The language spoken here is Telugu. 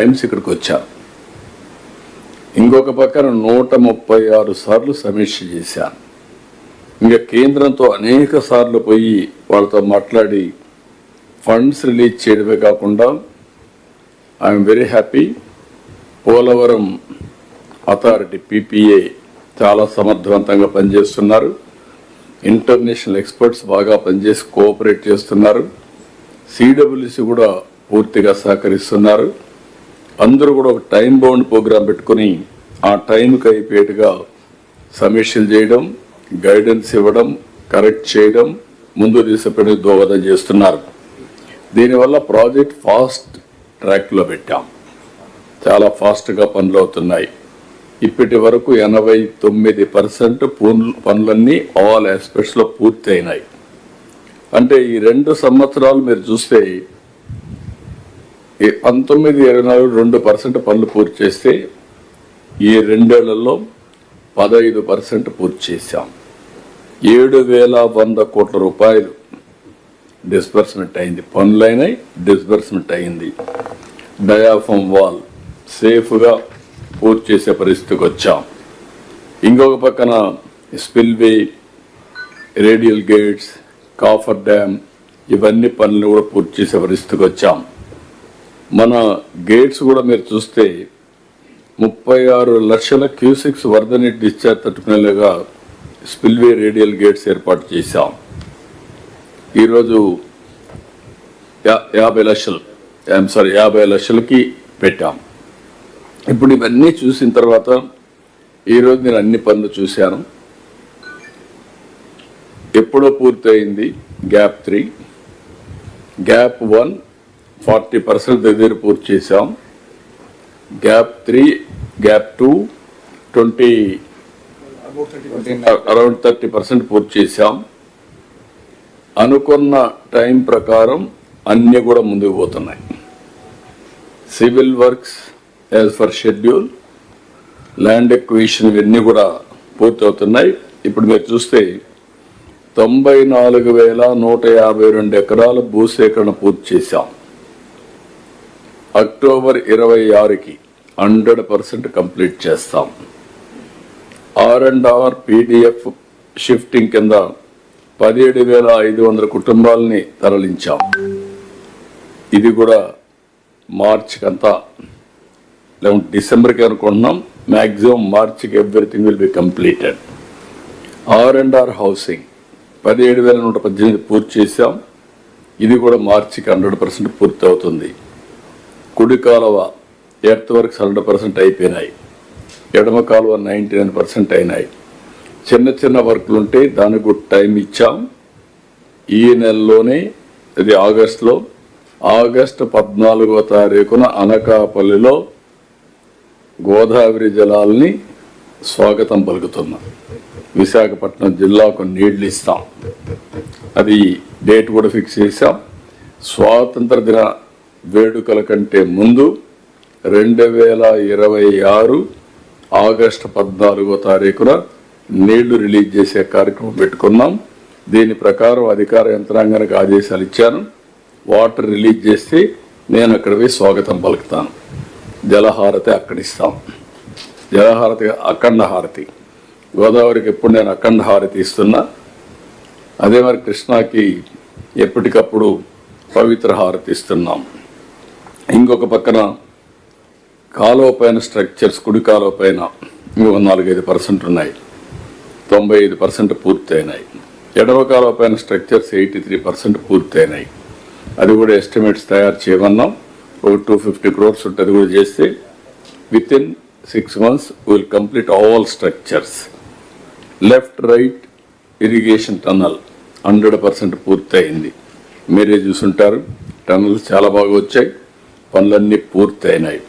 టైమ్స్ ఇక్కడికి వచ్చాను. ఇంకొక పక్కన 136 సార్లు సమీక్ష చేశాను. ఇంకా కేంద్రంతో అనేక సార్లు పోయి వాళ్ళతో మాట్లాడి ఫండ్స్ రిలీజ్ చేయడమే కాకుండా I'm very happy. Polavaram authority PPA చాలా సమర్థవంతంగా పనిచేస్తున్నారు. ఇంటర్నేషనల్ ఎక్స్పర్ట్స్ బాగా పనిచేసి కోఆపరేట్ చేస్తున్నారు. CWC కూడా పూర్తిగా సహకరిస్తున్నారు. అందరూ కూడా ఒక టైం బౌండ్ ప్రోగ్రాం పెట్టుకుని ఆ టైంకి అయిపోయేట్టుగా సమీక్షలు చేయడం, గైడెన్స్ ఇవ్వడం, కరెక్ట్ చేయడం, ముందు తీసుకుని దోహదం చేస్తున్నారు. దీనివల్ల ప్రాజెక్ట్ ఫాస్ట్ ట్రాక్లో పెట్టాం. చాలా ఫాస్ట్గా పనులు అవుతున్నాయి. ఇప్పటి వరకు 89% పనులన్నీ ఆల్ ఆస్పెక్ట్స్లో పూర్తి అయినాయి. అంటే ఈ 2 సంవత్సరాలు మీరు చూస్తే 19-24 2% పనులు పూర్తి చేస్తే ఈ 2 ఏళ్లలో 15% పూర్తి చేశాం. 7,100 కోట్ల రూపాయలు డిస్బర్స్మెంట్ అయింది. పనులైనాయి, డిస్బర్స్మెంట్ అయింది. డయాఫామ్ వాల్ సేఫ్గా పూర్తి చేసే పరిస్థితికి వచ్చాం. ఇంకొక పక్కన spillway, radial gates, coffer dam ఇవన్నీ పనులు కూడా పూర్తి చేసే పరిస్థితికి వచ్చాం. మన గేట్స్ కూడా మీరు చూస్తే 36 లక్షల క్యూసిక్స్ వరద నీటి డిశ్చార్జ్ తట్టుకునేలాగా స్పిల్వే రేడియల్ గేట్స్ ఏర్పాటు చేశాం. ఈరోజు 50 లక్షలకి పెట్టాం. ఇప్పుడు ఇవన్నీ చూసిన తర్వాత ఈరోజు నేను అన్ని పనులు చూశాను. ఎప్పుడో పూర్తయింది గ్యాప్ 3, గ్యాప్ 1 40% దగ్గర పూర్తి చేశాం. గ్యాప్ 3, గ్యాప్ 2 అరౌండ్ 30% పూర్తి చేశాం. అనుకున్న టైం ప్రకారం అన్నీ కూడా ముందుకు పోతున్నాయి. Civil works as for schedule, land acquisition ఇవన్నీ కూడా పూర్తి అవుతున్నాయి. ఇప్పుడు మీరు చూస్తే 94,152 ఎకరాల భూసేకరణ పూర్తి చేశాం. అక్టోబర్ 26కి 100% కంప్లీట్ చేస్తాం. R&R PDF షిఫ్టింగ్ కింద 17,500 కుటుంబాలని తరలించాం. ఇది కూడా మార్చికి అంతా లేకుంటే డిసెంబర్కి అనుకుంటున్నాం. మ్యాక్సిమం మార్చికి everything will be completed. R&R housing 17,118 పూర్తి చేశాం. ఇది కూడా మార్చికి 100% పూర్తి అవుతుంది. కుడి కాలువ ఎర్త్ వర్క్స్ 100% అయిపోయినాయి. ఎడమ కాలువ 99% అయినాయి. చిన్న చిన్న వర్క్లు ఉంటే దానికి కూడా టైం ఇచ్చాం. ఈ నెలలోనే ఇది ఆగస్టులో, ఆగస్టు 14వ తారీఖున అనకాపల్లిలో గోదావరి జలాల్ని స్వాగతం పలుకుతున్నాం. విశాఖపట్నం జిల్లాకు నీళ్లు ఇస్తాం. అది డేట్ కూడా ఫిక్స్ చేశాం. స్వాతంత్ర దిన వేడుకల కంటే ముందు 2026 ఆగస్టు 14వ తారీఖున నీళ్లు రిలీజ్ చేసే కార్యక్రమం పెట్టుకున్నాం. దీని ప్రకారం అధికార యంత్రాంగానికి ఆదేశాలు ఇచ్చాను. వాటర్ రిలీజ్ చేస్తే నేను అక్కడ పోయి స్వాగతం పలుకుతాను. జలహారతి అక్కడిస్తాం. జలహారతి అఖండ హారతి. గోదావరికి ఎప్పుడు నేను అఖండ హారతి ఇస్తున్నా. అదే మరి కృష్ణాకి ఎప్పటికప్పుడు పవిత్ర హారతి ఇస్తున్నాం. ఇంకొక పక్కన కాలువ పైన స్ట్రక్చర్స్, కుడి కాలువ పైన ఇంకొక 4-5% ఉన్నాయి. 95% పూర్తి అయినాయి. ఎడమ కాలువ పైన స్ట్రక్చర్స్ 83% పూర్తి అయినాయి. అది కూడా ఎస్టిమేట్స్ తయారు చేయమన్నాం. ఒక 250 crores ఉంటుంది. కూడా చేస్తే with in 6 months will complete all structures. Left right irrigation tunnel 100% పూర్తి అయింది. మీరే చూసుంటారు. టన్నల్స్ చాలా బాగా వచ్చాయి. పనులన్నీ పూర్తి అయినాయి.